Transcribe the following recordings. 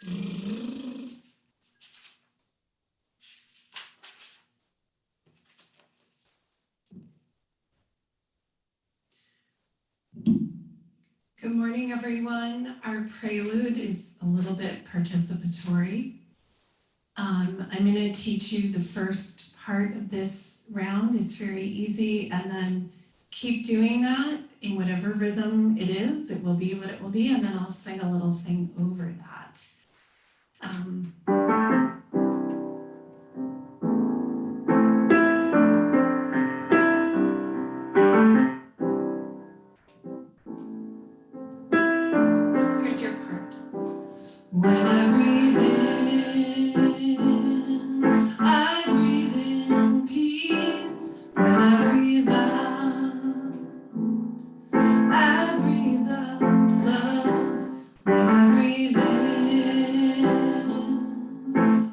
Good morning, everyone. Our prelude is a little bit participatory. I'm going to teach you the first part of this round. It's very easy, and then keep doing that in whatever rhythm it is. It will be what it will be, and then I'll sing a little thing over that. Here's your part. When I breathe in, I breathe in peace. When I breathe out, I breathe out love. When I breathe in,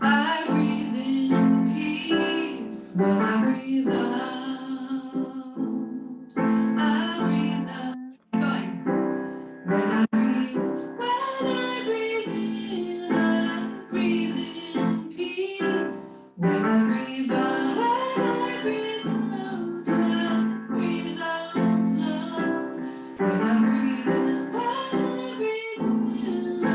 I breathe in peace. When I breathe out, I breathe out. Going. When I breathe in, I breathe in peace. When I breathe out, I breathe out love. When I breathe in, I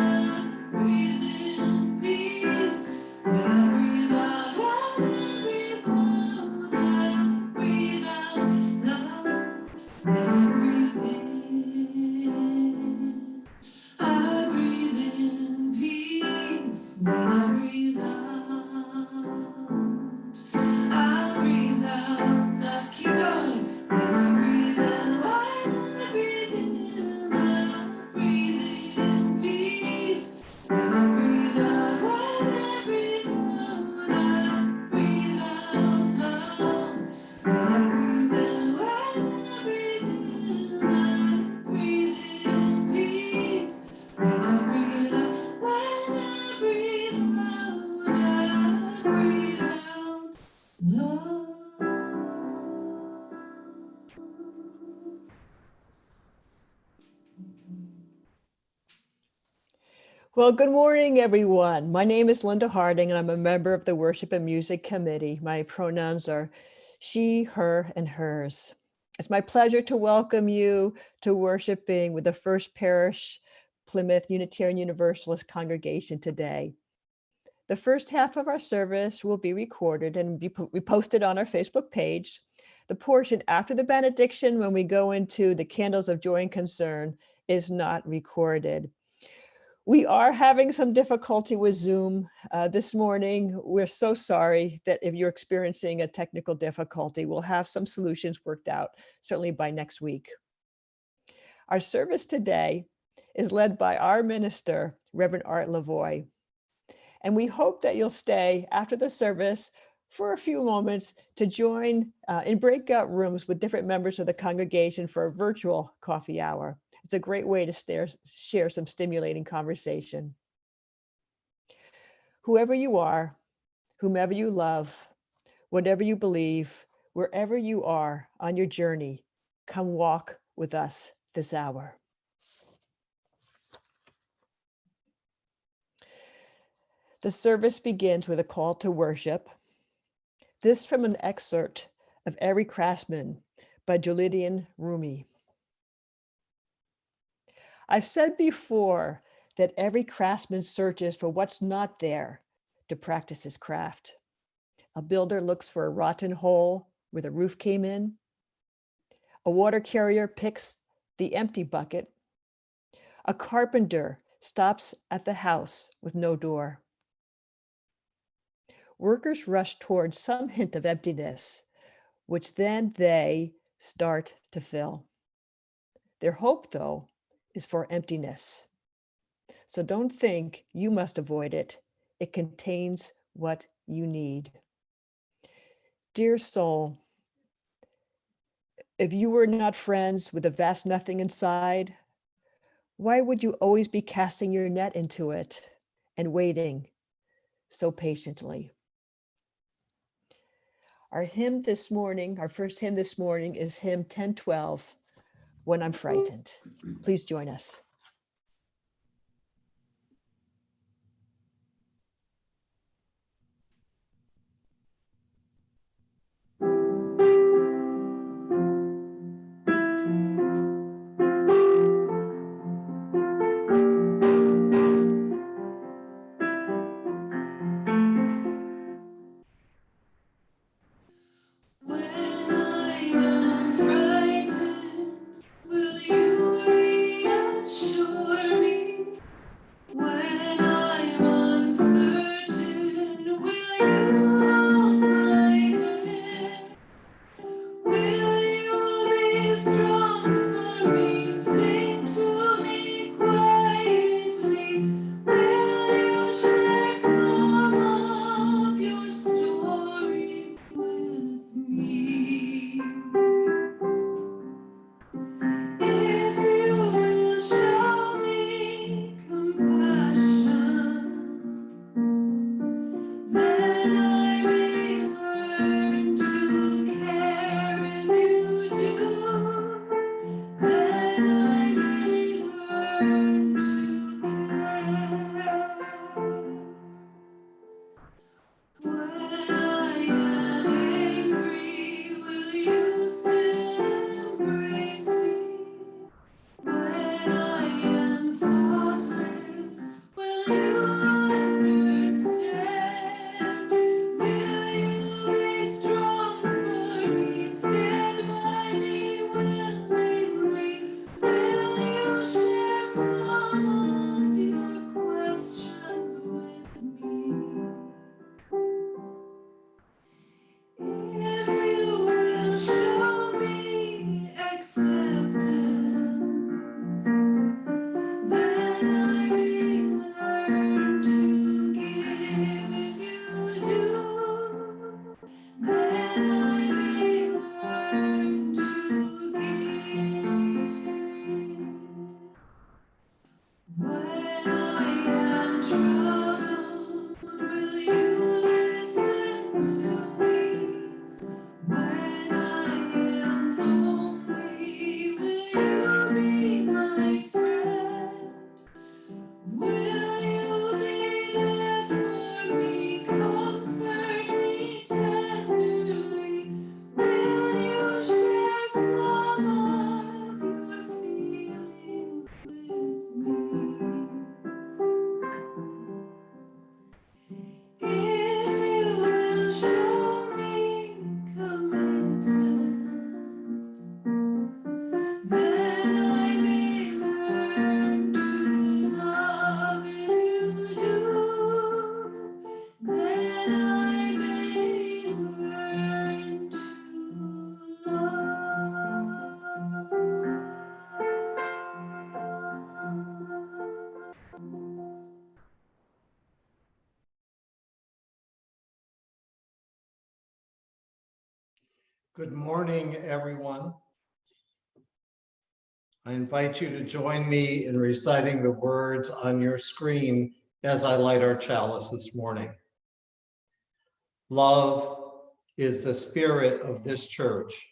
breathe in peace. When I breathe out, I breathe out love. When I breathe in, I breathe in peace. When I breathe out, I breathe out love. Keep going. When I breathe out, I breathe in. I breathe in peace. When I breathe out, I breathe out. I breathe out love. When I breathe out, I breathe in. I breathe in peace. When I breathe out, I breathe out love. Well, good morning, everyone. My name is Linda Harding, and I'm a member of the Worship and Music Committee. My pronouns are she, her, and hers. It's my pleasure to welcome you to worshiping with the First Parish Plymouth Unitarian Universalist congregation today. The first half of our service will be recorded and be posted on our Facebook page. The portion after the benediction, when we go into the candles of joy and concern, is not recorded. We are having some difficulty with Zoom this morning. We're so sorry that if you're experiencing a technical difficulty, we'll have some solutions worked out, certainly by next week. Our service today is led by our minister, Reverend Art Lavoie. And we hope that you'll stay after the service for a few moments to join in breakout rooms with different members of the congregation for a virtual coffee hour. It's a great way to share some stimulating conversation. Whoever you are, whomever you love, whatever you believe, wherever you are on your journey, come walk with us this hour. The service begins with a call to worship. This from an excerpt of Every Craftsman by Jalidian Rumi. I've said before that every craftsman searches for what's not there to practice his craft. A builder looks for a rotten hole where the roof came in. A water carrier picks the empty bucket. A carpenter stops at the house with no door. Workers rush towards some hint of emptiness, which then they start to fill. Their hope, though, is for emptiness. So don't think you must avoid it. It contains what you need. Dear soul, if you were not friends with the vast nothing inside, why would you always be casting your net into it and waiting so patiently? Our hymn this morning, our first hymn this morning is hymn 1012, When I'm Frightened. Please join us. Good morning, everyone. I invite you to join me in reciting the words on your screen as I light our chalice this morning. Love is the spirit of this church,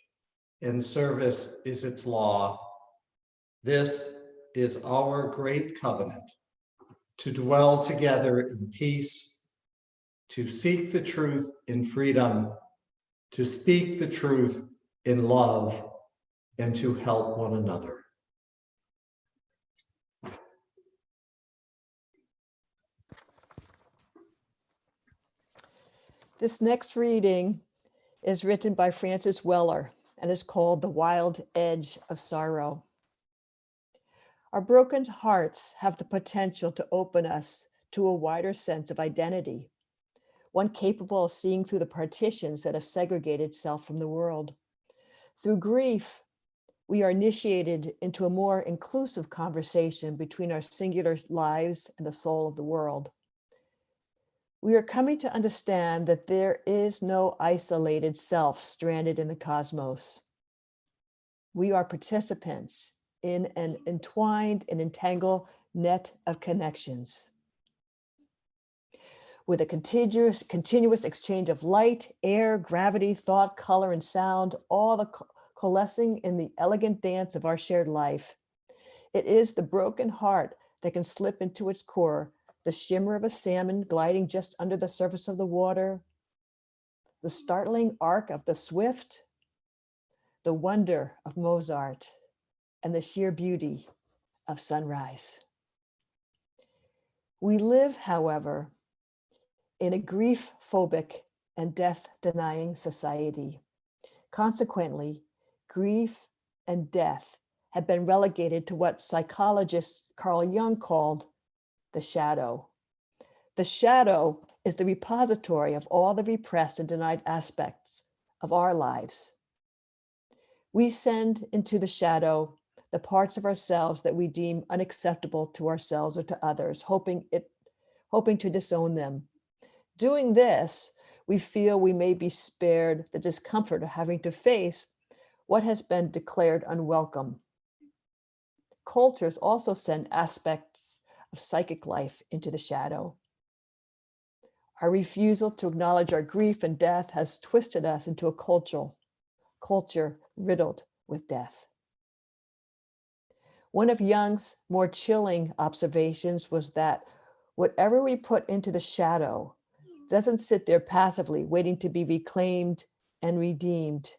and service is its law. This is our great covenant, to dwell together in peace, to seek the truth in freedom, to speak the truth in love, and to help one another. This next reading is written by Francis Weller and is called The Wild Edge of Sorrow. Our broken hearts have the potential to open us to a wider sense of identity, one capable of seeing through the partitions that have segregated self from the world. Through grief, we are initiated into a more inclusive conversation between our singular lives and the soul of the world. We are coming to understand that there is no isolated self stranded in the cosmos. We are participants in an entwined and entangled net of connections. With a continuous exchange of light, air, gravity, thought, color, and sound, all the coalescing in the elegant dance of our shared life. It is the broken heart that can slip into its core the shimmer of a salmon gliding just under the surface of the water, the startling arc of the swift, the wonder of Mozart, and the sheer beauty of sunrise. We live, however, in a grief-phobic and death-denying society. Consequently, grief and death have been relegated to what psychologist Carl Jung called the shadow. The shadow is the repository of all the repressed and denied aspects of our lives. We send into the shadow the parts of ourselves that we deem unacceptable to ourselves or to others, hoping to disown them. Doing this, we feel we may be spared the discomfort of having to face what has been declared unwelcome. Cultures also send aspects of psychic life into the shadow. Our refusal to acknowledge our grief and death has twisted us into a culture riddled with death. One of Jung's more chilling observations was that whatever we put into the shadow doesn't sit there passively waiting to be reclaimed and redeemed.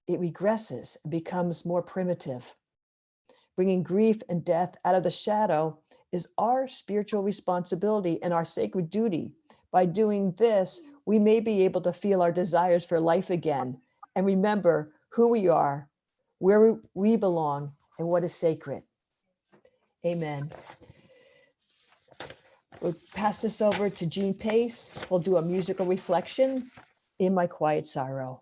It regresses and becomes more primitive. Bringing grief and death out of the shadow is our spiritual responsibility and our sacred duty. By doing this, we may be able to feel our desires for life again and remember who we are, where we belong, and what is sacred. Amen. We'll pass this over to Jean Pace. We'll do a musical reflection, In My Quiet Sorrow.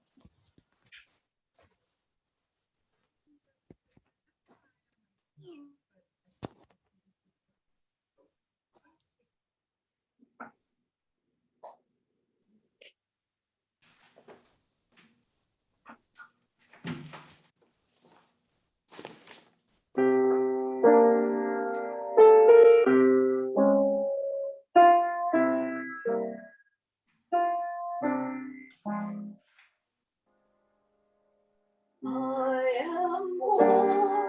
I am warm,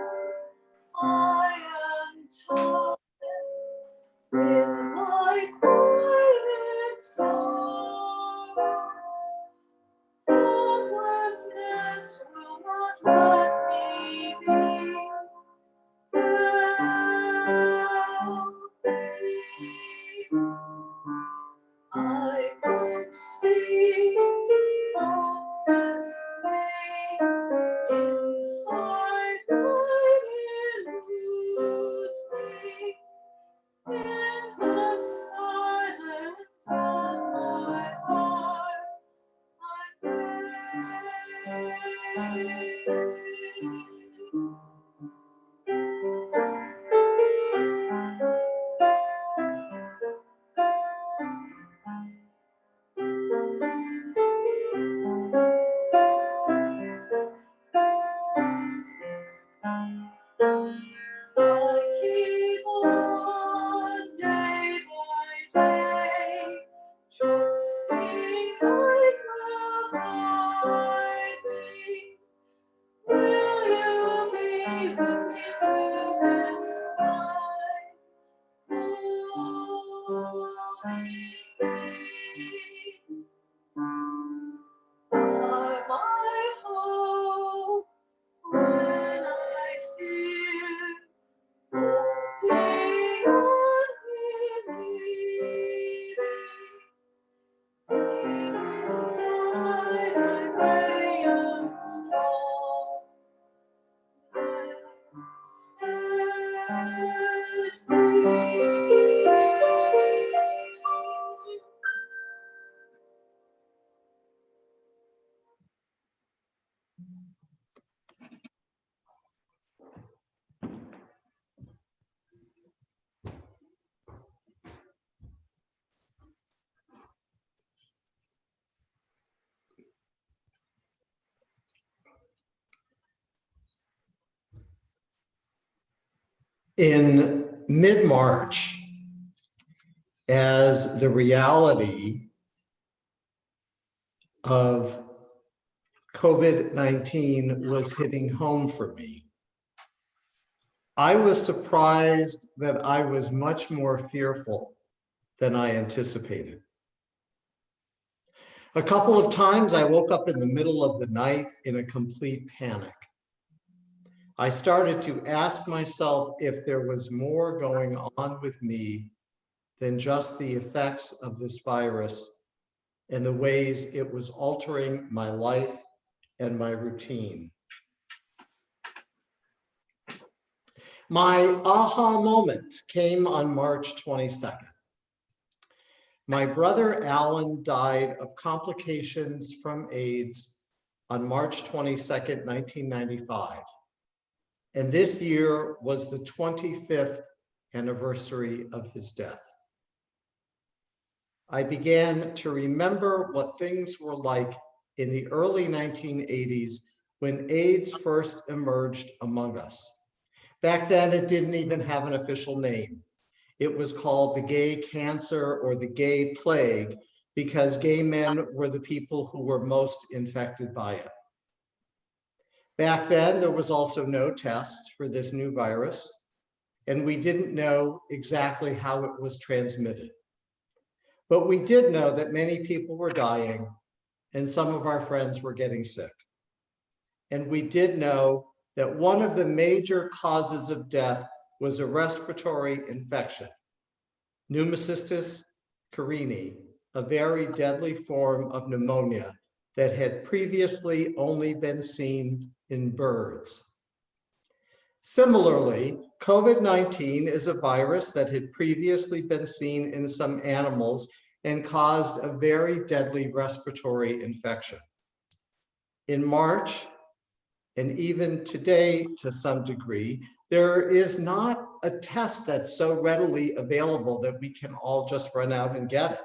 I In mid-March, as the reality of COVID-19 was hitting home for me, I was surprised that I was much more fearful than I anticipated. A couple of times I woke up in the middle of the night in a complete panic. I started to ask myself if there was more going on with me than just the effects of this virus and the ways it was altering my life and my routine. My aha moment came on March 22nd. My brother Alan died of complications from AIDS on March 22nd, 1995. And this year was the 25th anniversary of his death. I began to remember what things were like in the early 1980s when AIDS first emerged among us. Back then, it didn't even have an official name. It was called the gay cancer or the gay plague because gay men were the people who were most infected by it. Back then, there was also no test for this new virus, and we didn't know exactly how it was transmitted. But we did know that many people were dying and some of our friends were getting sick. And we did know that one of the major causes of death was a respiratory infection, pneumocystis carinii, a very deadly form of pneumonia that had previously only been seen in birds. Similarly, COVID-19 is a virus that had previously been seen in some animals and caused a very deadly respiratory infection. In March, and even today to some degree, there is not a test that's so readily available that we can all just run out and get it.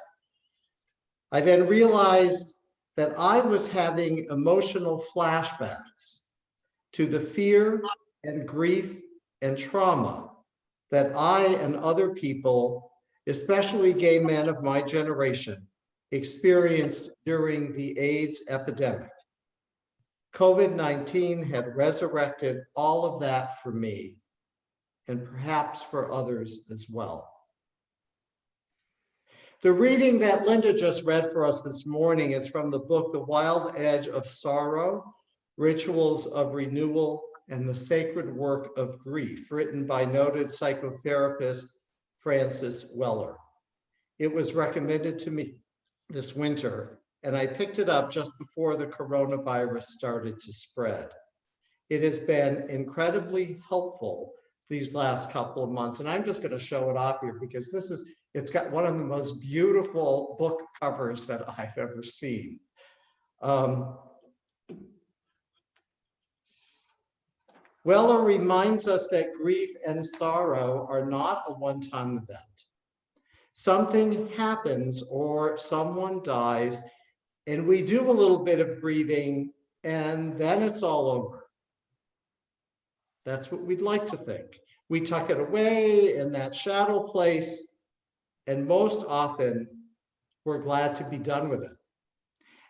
I then realized that I was having emotional flashbacks to the fear and grief and trauma that I and other people, especially gay men of my generation, experienced during the AIDS epidemic. COVID-19 had resurrected all of that for me, and perhaps for others as well. The reading that Linda just read for us this morning is from the book, The Wild Edge of Sorrow, Rituals of Renewal and the Sacred Work of Grief, written by noted psychotherapist Francis Weller. It was recommended to me this winter, and I picked it up just before the coronavirus started to spread. It has been incredibly helpful these last couple of months, and I'm just going to show it off here because it's got one of the most beautiful book covers that I've ever seen. Weller reminds us that grief and sorrow are not a one-time event. Something happens or someone dies, and we do a little bit of grieving, and then it's all over. That's what we'd like to think. We tuck it away in that shadow place, and most often we're glad to be done with it.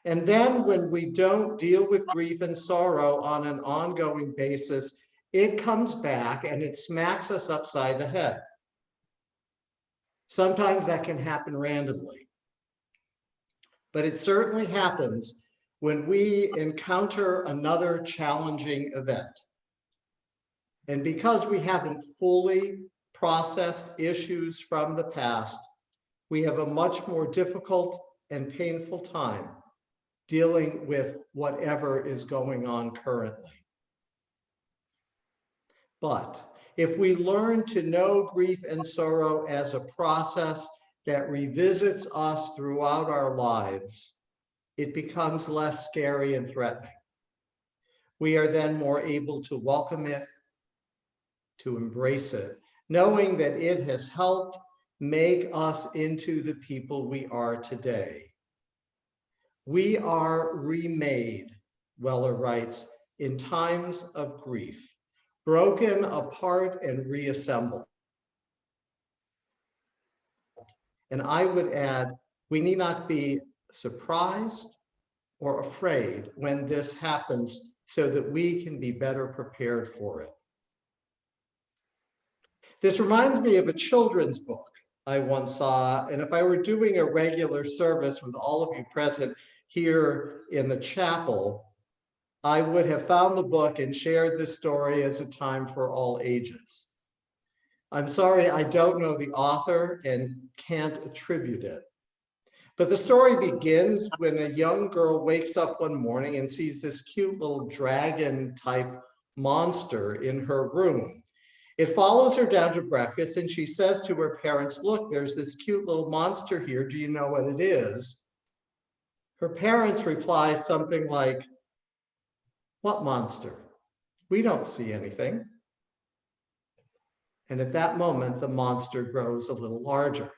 And then when we don't deal with grief and sorrow on an ongoing basis, it comes back and it smacks us upside the head. Sometimes that can happen randomly, but it certainly happens when we encounter another challenging event. And because we haven't fully processed issues from the past, we have a much more difficult and painful time dealing with whatever is going on currently. But if we learn to know grief and sorrow as a process that revisits us throughout our lives, it becomes less scary and threatening. We are then more able to welcome it, to embrace it, knowing that it has helped make us into the people we are today. We are remade, Weller writes, in times of grief, broken apart and reassembled. And I would add, we need not be surprised or afraid when this happens so that we can be better prepared for it. This reminds me of a children's book I once saw, and if I were doing a regular service with all of you present here in the chapel, I would have found the book and shared this story as a time for all ages. I'm sorry, I don't know the author and can't attribute it. But the story begins when a young girl wakes up one morning and sees this cute little dragon type monster in her room. It follows her down to breakfast and she says to her parents, look, there's this cute little monster here. Do you know what it is? Her parents reply something like, what monster? We don't see anything. And at that moment, the monster grows a little larger.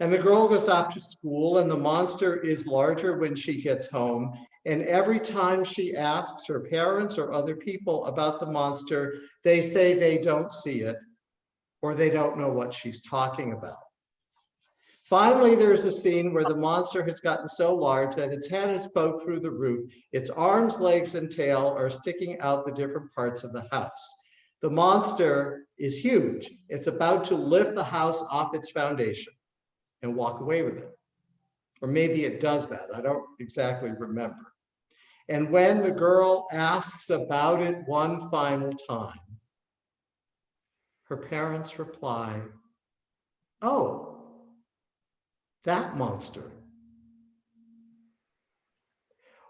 And the girl goes off to school and the monster is larger when she gets home. And every time she asks her parents or other people about the monster, they say they don't see it or they don't know what she's talking about. Finally, there's a scene where the monster has gotten so large that its head is poked through the roof. Its arms, legs, and tail are sticking out the different parts of the house. The monster is huge. It's about to lift the house off its foundation and walk away with it. Or maybe it does that. I don't exactly remember. And when the girl asks about it one final time, her parents reply, oh, that monster.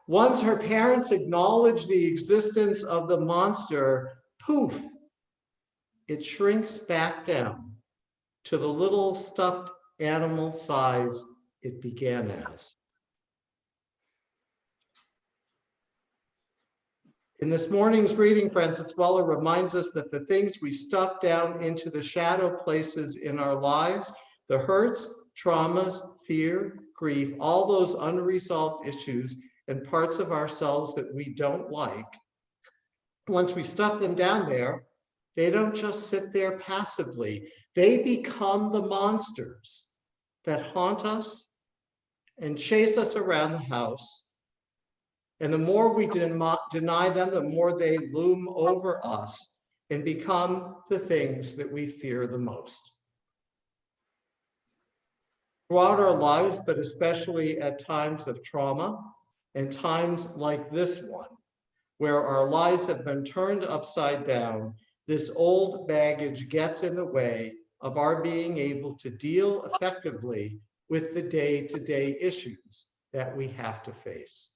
Once her parents acknowledge the existence of the monster, poof, it shrinks back down to the little stuffed animal size it began as. In this morning's reading, Francis Weller reminds us that the things we stuff down into the shadow places in our lives, the hurts, traumas, fear, grief, all those unresolved issues and parts of ourselves that we don't like, once we stuff them down there, they don't just sit there passively. They become the monsters that haunt us and chase us around the house. And the more we deny them, the more they loom over us and become the things that we fear the most. Throughout our lives, but especially at times of trauma and times like this one, where our lives have been turned upside down, this old baggage gets in the way of our being able to deal effectively with the day-to-day issues that we have to face.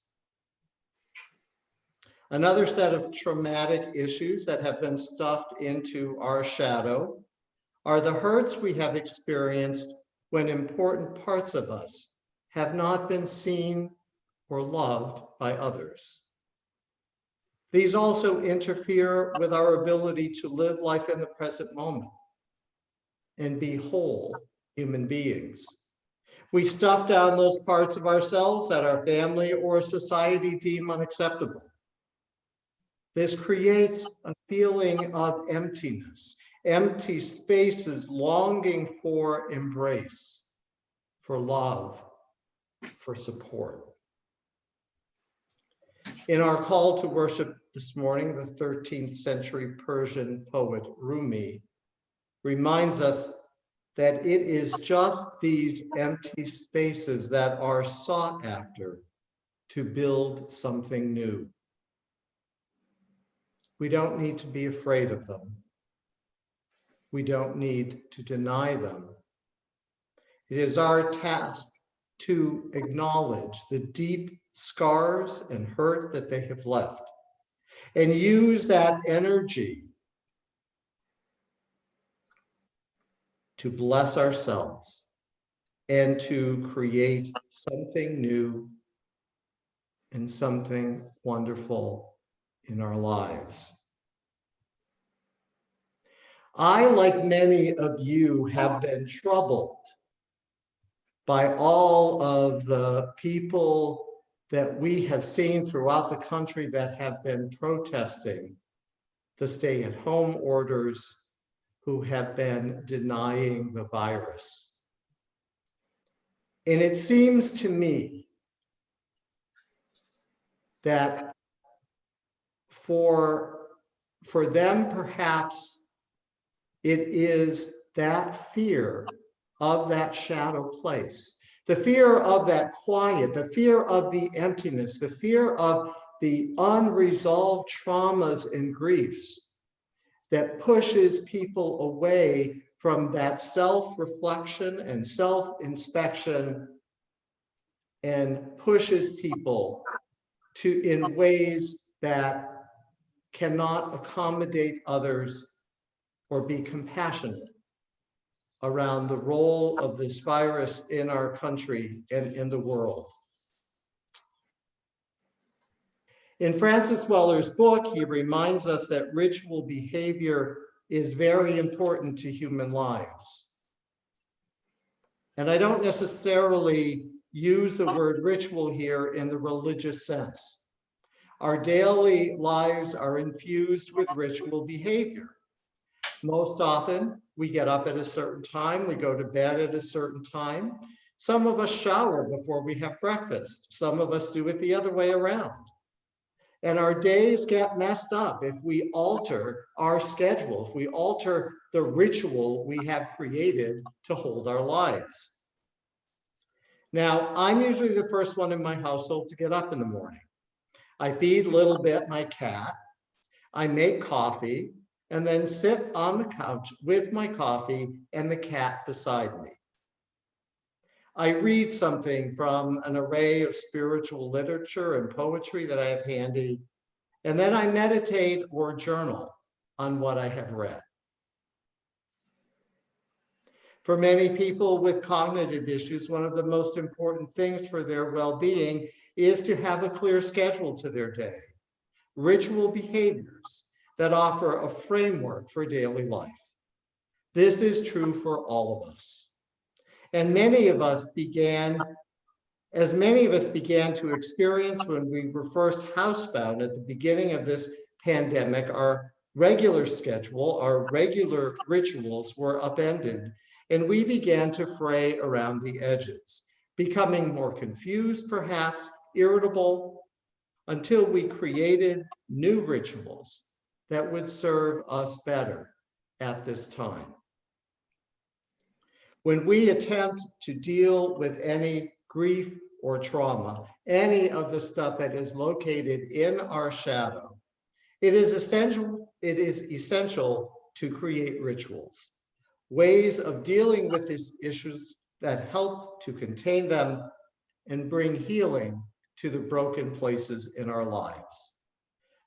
Another set of traumatic issues that have been stuffed into our shadow are the hurts we have experienced when important parts of us have not been seen or loved by others. These also interfere with our ability to live life in the present moment and be whole human beings. We stuff down those parts of ourselves that our family or society deem unacceptable. This creates a feeling of emptiness, empty spaces longing for embrace, for love, for support. In our call to worship this morning, the 13th century Persian poet Rumi reminds us that it is just these empty spaces that are sought after to build something new. We don't need to be afraid of them. We don't need to deny them. It is our task to acknowledge the deep scars and hurt that they have left and use that energy to bless ourselves, and to create something new and something wonderful in our lives. I, like many of you, have been troubled by all of the people that we have seen throughout the country that have been protesting the stay-at-home orders, who have been denying the virus. And it seems to me that for them, perhaps it is that fear of that shadow place, the fear of that quiet, the fear of the emptiness, the fear of the unresolved traumas and griefs that pushes people away from that self-reflection and self-inspection, and pushes people in ways that cannot accommodate others or be compassionate around the role of this virus in our country and in the world. In Francis Weller's book, he reminds us that ritual behavior is very important to human lives. And I don't necessarily use the word ritual here in the religious sense. Our daily lives are infused with ritual behavior. Most often, we get up at a certain time, we go to bed at a certain time. Some of us shower before we have breakfast. Some of us do it the other way around. And our days get messed up if we alter our schedule, if we alter the ritual we have created to hold our lives. Now, I'm usually the first one in my household to get up in the morning. I feed Little Bit, my cat. I make coffee and then sit on the couch with my coffee and the cat beside me. I read something from an array of spiritual literature and poetry that I have handy, and then I meditate or journal on what I have read. For many people with cognitive issues, one of the most important things for their well-being is to have a clear schedule to their day, ritual behaviors that offer a framework for daily life. This is true for all of us. And many of us began to experience when we were first housebound at the beginning of this pandemic, our regular schedule, our regular rituals were upended, and we began to fray around the edges, becoming more confused, perhaps irritable, until we created new rituals that would serve us better at this time. When we attempt to deal with any grief or trauma, any of the stuff that is located in our shadow, it is essential to create rituals, ways of dealing with these issues that help to contain them and bring healing to the broken places in our lives.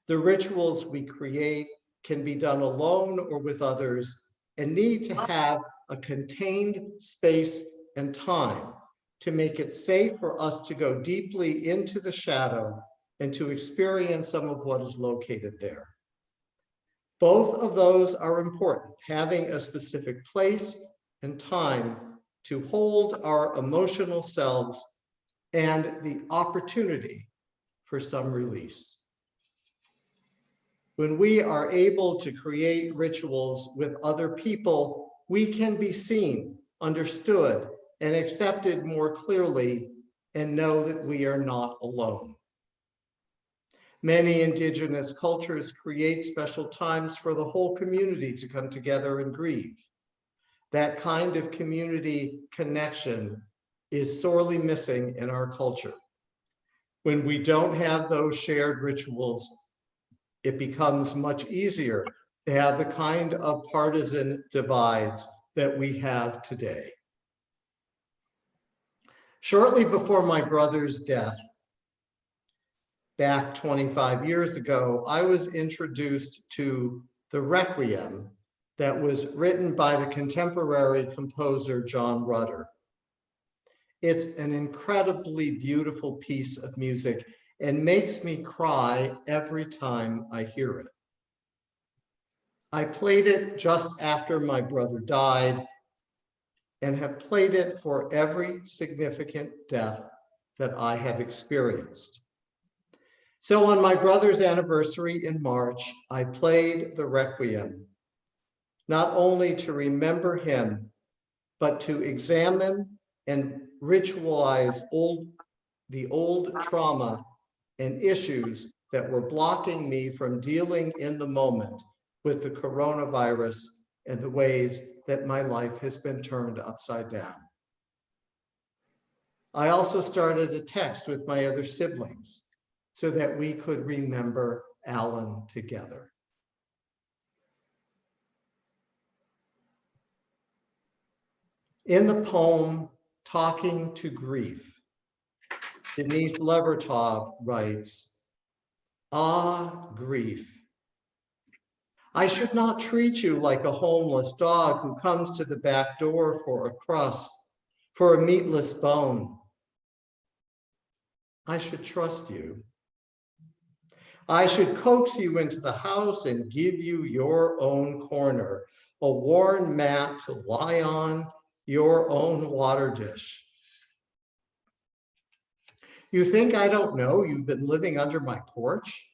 The rituals we create can be done alone or with others and need to have a contained space and time to make it safe for us to go deeply into the shadow and to experience some of what is located there. Both of those are important, having a specific place and time to hold our emotional selves and the opportunity for some release. When we are able to create rituals with other people, we can be seen, understood, and accepted more clearly and know that we are not alone. Many indigenous cultures create special times for the whole community to come together and grieve. That kind of community connection is sorely missing in our culture. When we don't have those shared rituals, it becomes much easier to have the kind of partisan divides that we have today. Shortly before my brother's death, back 25 years ago, I was introduced to the Requiem that was written by the contemporary composer John Rutter. It's an incredibly beautiful piece of music and makes me cry every time I hear it. I played it just after my brother died and have played it for every significant death that I have experienced. So on my brother's anniversary in March, I played the Requiem, not only to remember him, but to examine and ritualize the old trauma and issues that were blocking me from dealing in the moment with the coronavirus and the ways that my life has been turned upside down. I also started a text with my other siblings so that we could remember Alan together. In the poem, Talking to Grief, Denise Levertov writes, "Ah, grief. I should not treat you like a homeless dog who comes to the back door for a crust, for a meatless bone. I should trust you. I should coax you into the house and give you your own corner, a worn mat to lie on, your own water dish. You think I don't know you've been living under my porch?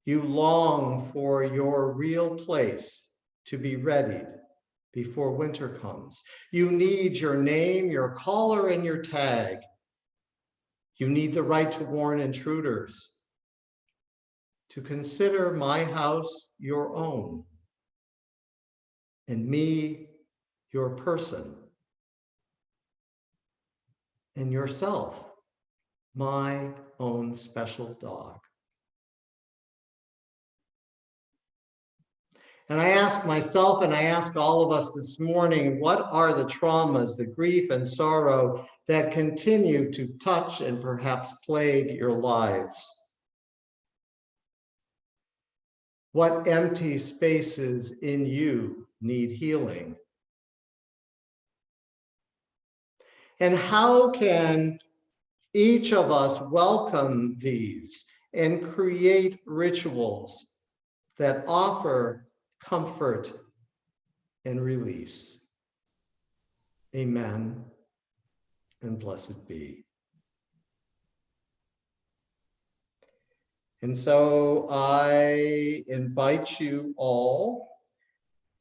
You long for your real place to be readied before winter comes. You need your name, your collar, and your tag. You need the right to warn intruders, to consider my house your own, and me your person, and yourself my own special dog." And I ask myself and I ask all of us this morning, what are the traumas, the grief and sorrow that continue to touch and perhaps plague your lives? What empty spaces in you need healing? And how can each of us welcome these and create rituals that offer comfort and release? Amen, and blessed be. And so I invite you all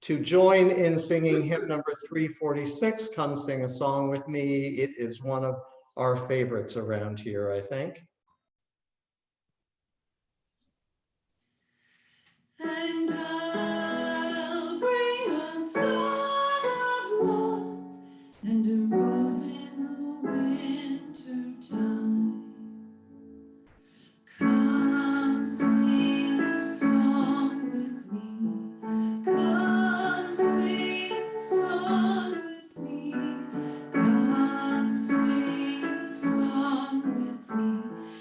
to join in singing hymn number 346, Come Sing a Song with Me. It is one of our favorites around here, I think. And I'll bring a song of love and a rose in the winter time. Come sing a song with me. Come sing a song with me. Come sing a song with me.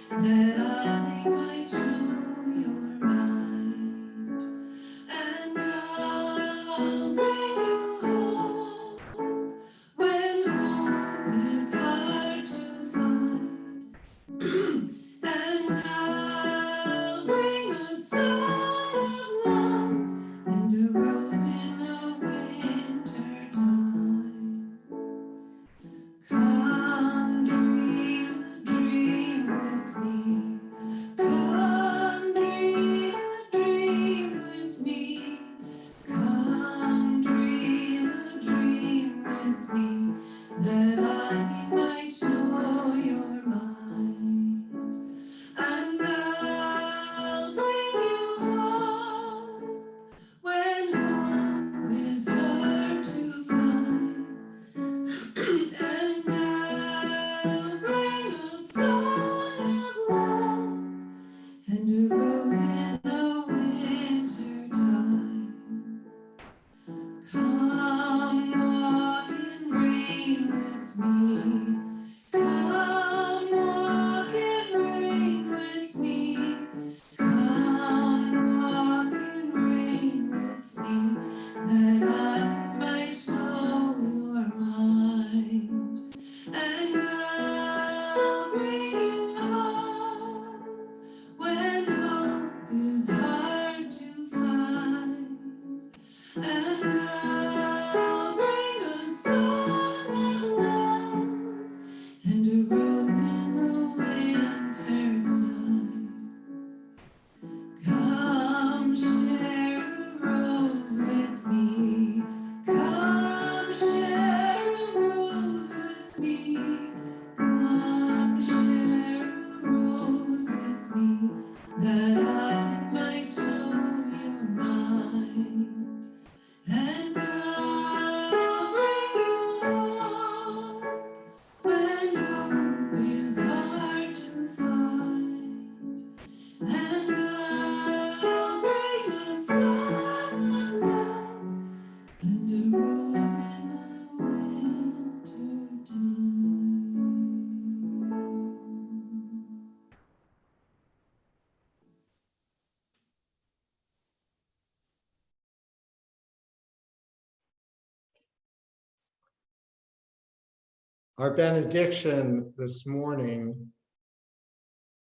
Our benediction this morning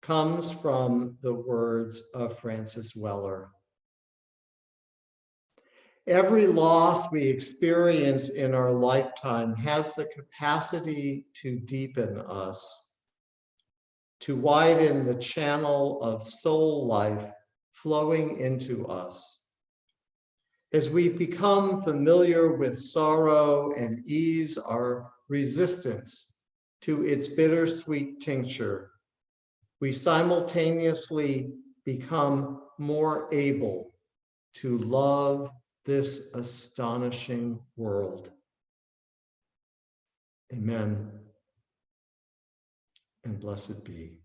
comes from the words of Francis Weller. Every loss we experience in our lifetime has the capacity to deepen us, to widen the channel of soul life flowing into us. As we become familiar with sorrow and ease our resistance to its bittersweet tincture, we simultaneously become more able to love this astonishing world. Amen, and blessed be.